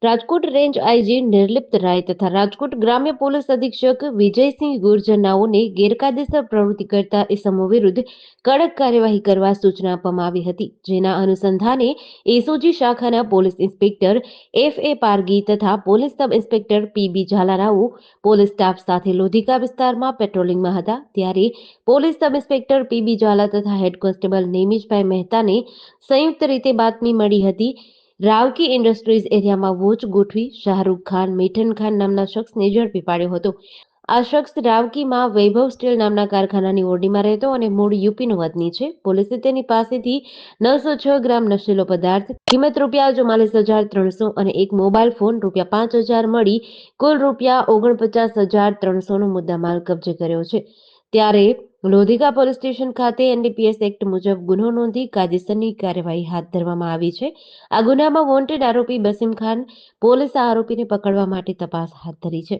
Rajkot range IG Nirlipt રાય તથા રાજકોટ ગ્રામ્ય police અધિક્ષક વિજયસિંહ ગુર્જરનાઓને ગેરકાયદેસર પ્રવૃત્તિ કરતા ઇસમો વિરુદ્ધ કડક કાર્યવાહી કરવા સૂચના આપવામાં આવી હતી, જેના અનુસંધાને એસઓજી શાખાના પોલીસ ઇન્સ્પેક્ટર FA પારગી તથા પોલીસ સબ ઇન્સ્પેક્ટર PB ઝાલારાઓ પોલીસ સ્ટાફ સાથે લોધિકા વિસ્તારમાં પેટ્રોલિંગમાં હતા, ત્યારે police sub inspector PB Jhala તથા હેડ કોન્સ્ટેબલ નેમિશભાઈ મહેતાને સંયુક્ત રીતે બાતમી મળી હતી. રાવકી ઇન્ડસ્ટ્રીઝ એરિયામાં વોચ ગોઠવી શાહરૂખ ખાન મીઠન ખાન નામના શખ્સને ઝડપી પાડ્યો હતો. આ શખ્સ રાવકીમાં વૈભવ સ્ટીલ નામના કારખાનાની ઓરડીમાં રહેતો અને મૂળ યુપીનો વતની છે. પોલીસે તેની પાસેથી 906 ગ્રામ નશીલો પદાર્થ કિંમત ₹44,300 અને એક મોબાઈલ ફોન ₹5,000 મળી કુલ ₹49,300નો મુદ્દામાલ કબજે કર્યો છે. ત્યારે લોધિકા પોલીસ સ્ટેશન ખાતે NDPS એક્ટ મુજબ ગુનો નોંધી કાયદેસરની કાર્યવાહી હાથ ધરવામાં આવી છે. આ ગુનામાં વોન્ટેડ આરોપી બસીમ ખાન પોલીસે આરોપીને પકડવા માટે તપાસ હાથ ધરી છે.